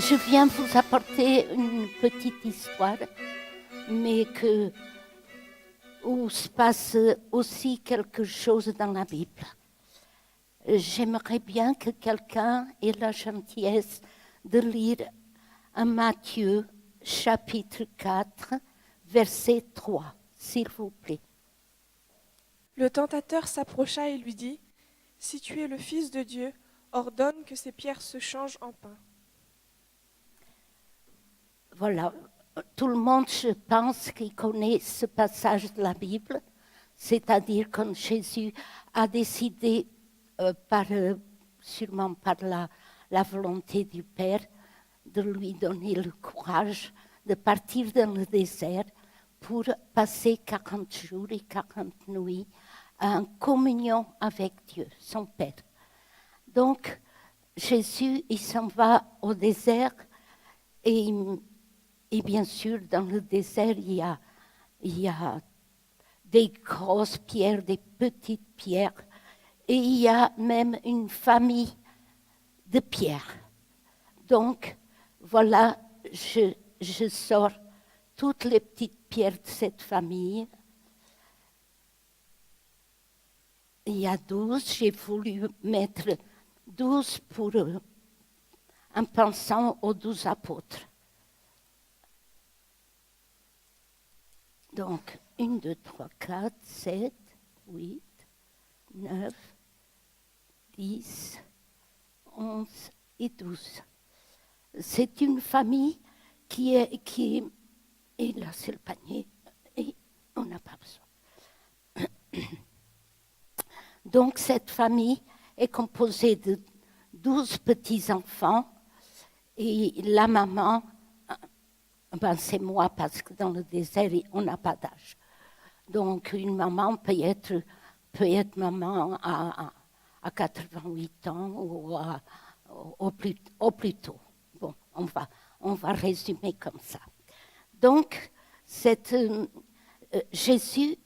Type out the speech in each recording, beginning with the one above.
Je viens vous apporter une petite histoire, mais où se passe aussi quelque chose dans la Bible. J'aimerais bien que quelqu'un ait la gentillesse de lire un Matthieu, chapitre 4, verset 3, s'il vous plaît. Le tentateur s'approcha et lui dit : « Si tu es le Fils de Dieu, ordonne que ces pierres se changent en pain. » Voilà, tout le monde, je pense, qui connaît ce passage de la Bible, c'est-à-dire quand Jésus a décidé, sûrement par la volonté du Père, de lui donner le courage de partir dans le désert pour passer 40 jours et 40 nuits en communion avec Dieu, son Père. Donc, Jésus, il s'en va au désert et bien sûr, dans le désert, il y a des grosses pierres, des petites pierres, et il y a même une famille de pierres. Donc, voilà, je sors toutes les petites pierres de cette famille. Il y a 12, j'ai voulu mettre 12 en pensant aux 12 apôtres. Donc, 1, 2, 3, 4, 7, 8, 9, 10, 11 et 12. C'est une famille qui est... Et là, c'est le panier. Et on n'a pas besoin. Donc, cette famille est composée de 12 petits-enfants. Et la maman... Ben, c'est moi, parce que dans le désert, on n'a pas d'âge. Donc, une maman peut être maman à 88 ans ou au plus tôt. Bon, on va résumer comme ça. Donc, Jésus,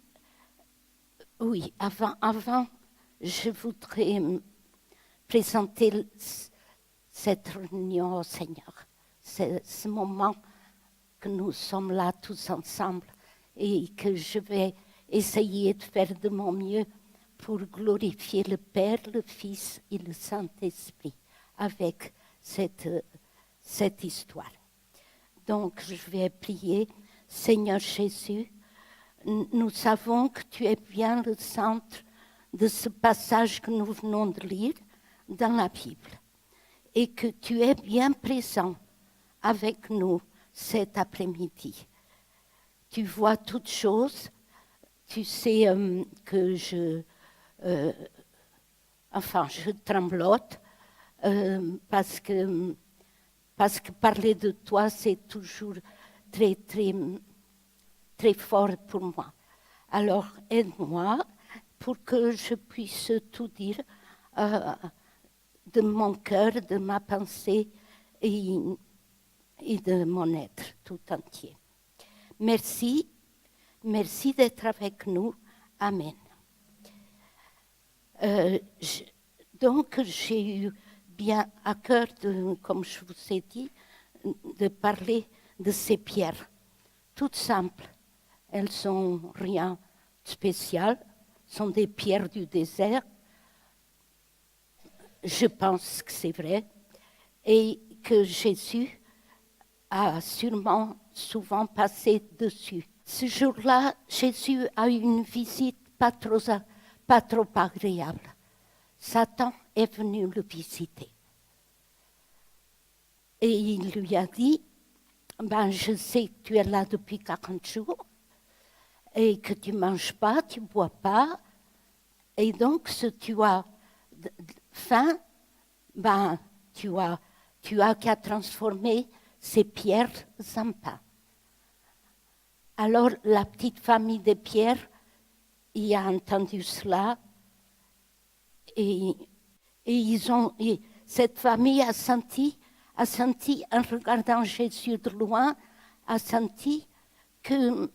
oui, avant, je voudrais présenter cette réunion au Seigneur, ce moment que nous sommes là tous ensemble et que je vais essayer de faire de mon mieux pour glorifier le Père, le Fils et le Saint-Esprit avec cette histoire. Donc, je vais prier. Seigneur Jésus, nous savons que tu es bien le centre de ce passage que nous venons de lire dans la Bible et que tu es bien présent avec nous cet après-midi. Tu vois toutes choses, tu sais que je tremblote parce que parler de toi, c'est toujours très, très, très fort pour moi. Alors, aide-moi pour que je puisse tout dire de mon cœur, de ma pensée et de mon être tout entier. Merci d'être avec nous. Amen. Donc, j'ai eu bien à cœur, comme je vous ai dit, de parler de ces pierres, toutes simples. Elles sont rien de spécial, sont des pierres du désert. Je pense que c'est vrai. Et que Jésus a sûrement souvent passé dessus. Ce jour-là, Jésus a eu une visite pas trop agréable. Satan est venu le visiter. Et il lui a dit, je sais que tu es là depuis 40 jours et que tu ne manges pas, tu ne bois pas. Et donc, si tu as faim, tu as qu'à transformer ces pierres en pain. Alors, la petite famille de Pierre y a entendu cela et cette famille a senti, en regardant Jésus de loin, a senti qu'il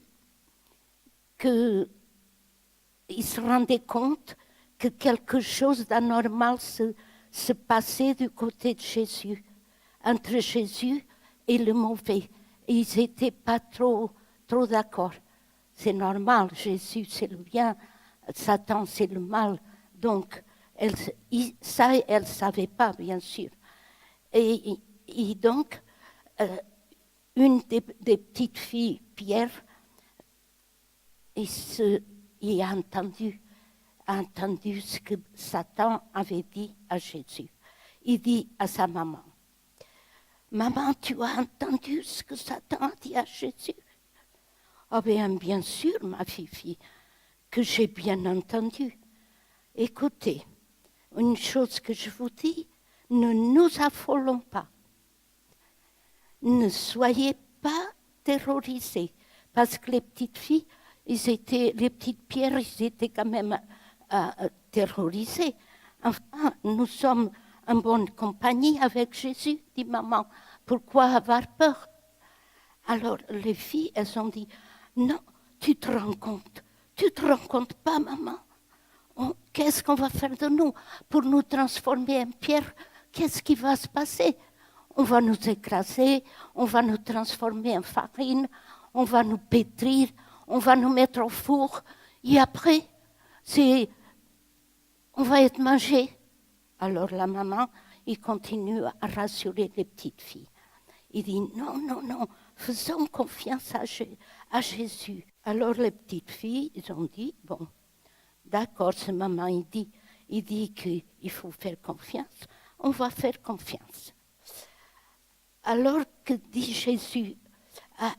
se rendait compte que quelque chose d'anormal se passait du côté de Jésus. entre Jésus et le mauvais. Et ils n'étaient pas trop d'accord. C'est normal, Jésus c'est le bien, Satan c'est le mal. Donc, elle ne savait pas, bien sûr. Et donc, une des petites filles, Pierre, il a entendu ce que Satan avait dit à Jésus. Il dit à sa maman, « Maman, tu as entendu ce que Satan a dit à Jésus ?» « Ah bien sûr, ma fille, que j'ai bien entendu. Écoutez, une chose que je vous dis, ne nous affolons pas. Ne soyez pas terrorisés, parce que les petites filles, les petites pierres, ils étaient quand même terrorisées. Enfin, nous sommes en bonne compagnie avec Jésus, dit maman. Pourquoi avoir peur? Alors les filles, elles ont dit, non, tu te rends compte pas, maman? Qu'est-ce qu'on va faire de nous pour nous transformer en pierre? Qu'est-ce qui va se passer? On va nous écraser, on va nous transformer en farine, on va nous pétrir, on va nous mettre au four, et après, on va être mangé. Alors la maman, il continue à rassurer les petites filles. Il dit, non, faisons confiance à Jésus. Alors les petites filles, ils ont dit, bon, d'accord, ce maman, il dit qu'il faut faire confiance, on va faire confiance. Alors que dit Jésus,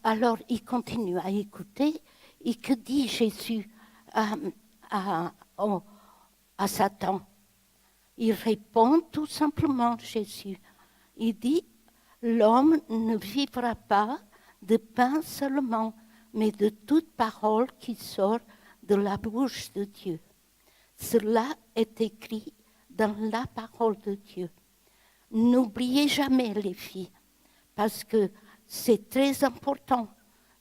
alors il continue à écouter, et que dit Jésus à Satan? Il répond tout simplement, Jésus, il dit, l'homme ne vivra pas de pain seulement, mais de toute parole qui sort de la bouche de Dieu. Cela est écrit dans la parole de Dieu. N'oubliez jamais, les filles, parce que c'est très important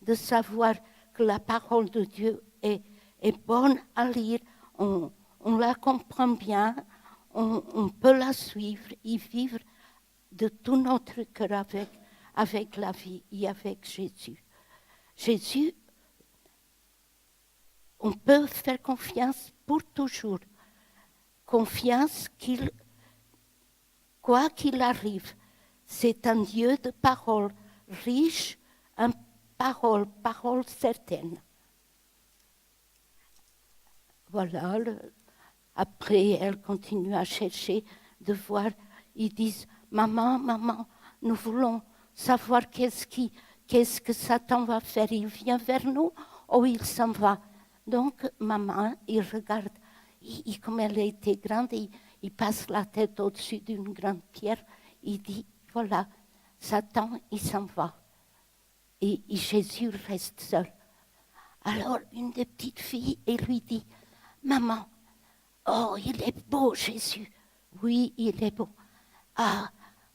de savoir que la parole de Dieu est bonne à lire, on la comprend bien, on peut la suivre et vivre de tout notre cœur avec la vie et avec Jésus. Jésus, on peut faire confiance pour toujours. Confiance quoi qu'il arrive, c'est un Dieu de parole, riche en parole certaine. Voilà, après elle continue à chercher, de voir, ils disent, maman, nous voulons savoir qu'est-ce que Satan va faire. Il vient vers nous ou il s'en va. Donc, maman, il regarde, comme elle a été grande, il passe la tête au-dessus d'une grande pierre, il dit, voilà, Satan, il s'en va. Et Jésus reste seul. Alors, une des petites filles, elle lui dit, maman, oh, il est beau, Jésus. Oui, il est beau. Ah,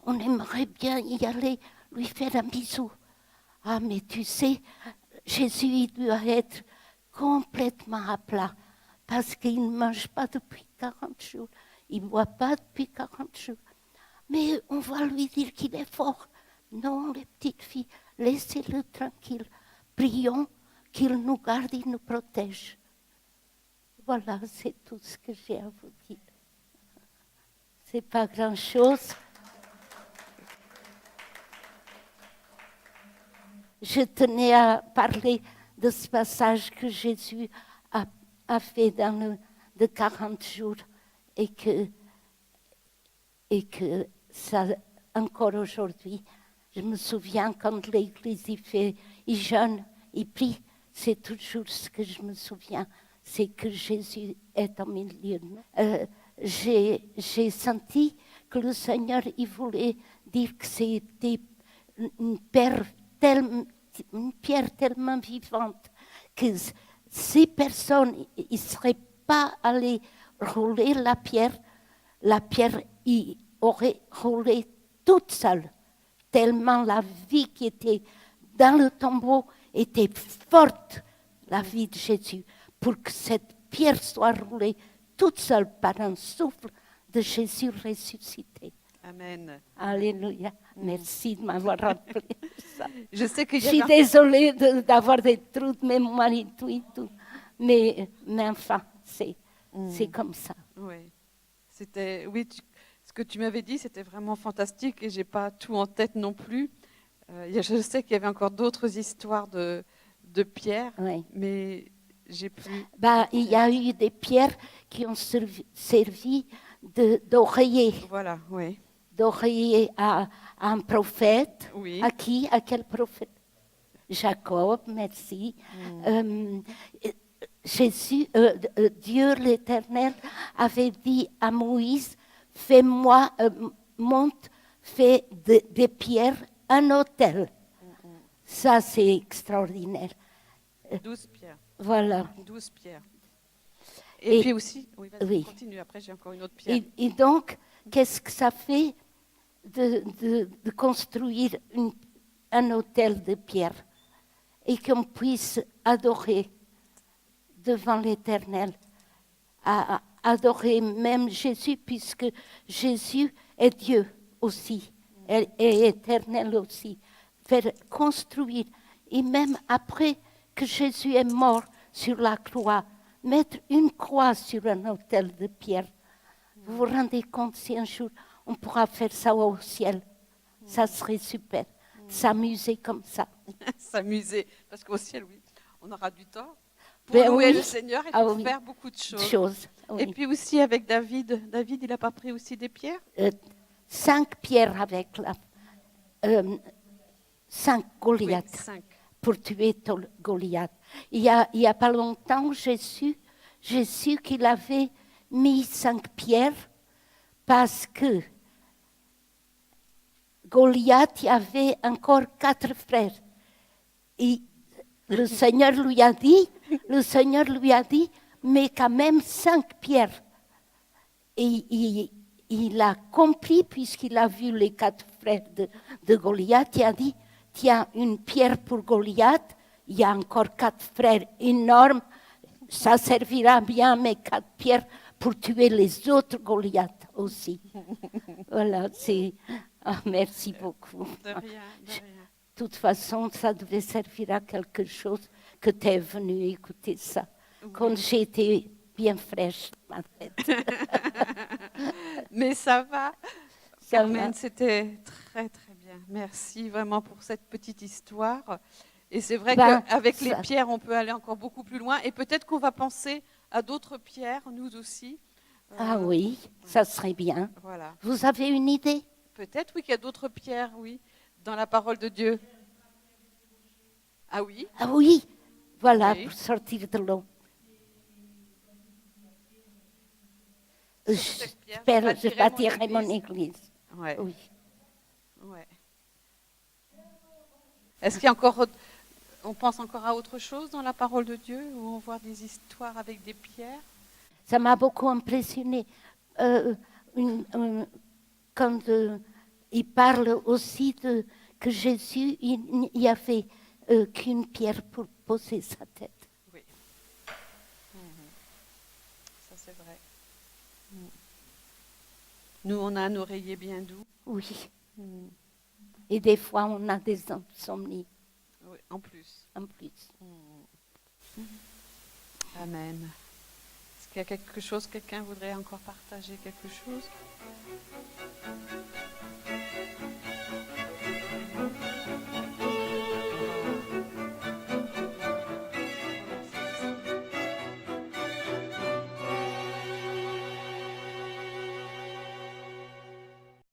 on aimerait bien y aller, lui faire un bisou. Ah, mais tu sais, Jésus, il doit être complètement à plat, parce qu'il ne mange pas depuis 40 jours. Il ne boit pas depuis 40 jours. Mais on va lui dire qu'il est fort. Non, les petites filles, laissez-le tranquille. Prions qu'il nous garde et nous protège. Voilà, c'est tout ce que j'ai à vous dire. C'est pas grand-chose. Je tenais à parler de ce passage que Jésus a fait de 40 jours et que ça, encore aujourd'hui, je me souviens quand l'Église il jeûne, il prie, c'est toujours ce que je me souviens, c'est que Jésus est au milieu de nous. J'ai senti que le Seigneur, il voulait dire que c'était une pierre tellement vivante que ces personnes ne seraient pas allées rouler la pierre y aurait roulé toute seule, tellement la vie qui était dans le tombeau était forte, la vie de Jésus, pour que cette pierre soit roulée toute seule par un souffle de Jésus ressuscité. Amen. Alléluia. Merci de m'avoir rappelé ça. Je sais qu'il Je y suis avait... désolée d'avoir des trous de mémoire et tout. Mais enfin, c'est comme ça. Oui, c'était, oui, ce que tu m'avais dit, c'était vraiment fantastique et j'ai pas tout en tête non plus. Je sais qu'il y avait encore d'autres histoires de pierres, Oui. mais j'ai plus. Il y a eu des pierres qui ont servi d'oreiller. Voilà, oui. D'oreiller à un prophète. Oui. À qui? À quel prophète? Jacob, merci. Dieu l'Éternel avait dit à Moïse, fais-moi, fais des pierres un autel. Ça, c'est extraordinaire. 12 pierres. Voilà. 12 pierres. Et puis aussi, oui, vas-y, oui. continue, après j'ai encore une autre pierre. Et donc, qu'est-ce que ça fait de construire un autel de pierre et qu'on puisse adorer devant l'Éternel, adorer même Jésus, puisque Jésus est Dieu aussi, et éternel aussi. Faire construire, et même après que Jésus est mort sur la croix, mettre une croix sur un autel de pierre. Vous vous rendez compte si un jour on pourra faire ça au ciel? Ça serait super, s'amuser comme ça. S'amuser, parce qu'au ciel, oui, on aura du temps pour Ben louer oui. le Seigneur et pour oui. faire beaucoup de choses. Oui. Et puis aussi avec David, il n'a pas pris aussi des pierres? 5 pierres avec 5 Goliath, Oui, 5. pour tuer Goliath. Il y a pas longtemps, j'ai su qu'il avait mis 5 pierres parce que Goliath y avait encore 4 frères. Et le Seigneur lui a dit, mais quand même 5 pierres. Et il a compris, puisqu'il a vu les 4 frères de Goliath, il a dit, tiens, une pierre pour Goliath, il y a encore 4 frères énormes, ça servira bien, mes 4 pierres, pour tuer les autres Goliaths aussi. Voilà, merci beaucoup. De rien, de rien. De toute façon, ça devait servir à quelque chose que tu es venu écouter ça. Oui. Quand j'étais bien fraîche, ma tête. Mais ça va. Ça Carmen, va. c'était très, très bien. Merci vraiment pour cette petite histoire. Et c'est vrai qu'avec les pierres, on peut aller encore beaucoup plus loin. Et peut-être qu'on va penser à d'autres pierres, nous aussi. Ah oui, ça serait bien. Voilà. Vous avez une idée? Peut-être, oui, qu'il y a d'autres pierres, oui, dans la parole de Dieu. Ah oui? Ah oui, voilà, Oui. pour sortir de l'eau. Je bâtirai mon église. Ouais. Oui. Ouais. Est-ce qu'il y a encore, on pense encore à autre chose dans la parole de Dieu, où on voit des histoires avec des pierres? Ça m'a beaucoup impressionné. Quand il parle aussi que Jésus, il n'y avait qu'une pierre pour poser sa tête. Oui. Ça, c'est vrai. Nous, on a un oreiller bien doux. Oui. Et des fois, on a des insomnies. Oui, en plus. En plus. Amen. Est-ce qu'il y a quelque chose, quelqu'un voudrait encore partager quelque chose?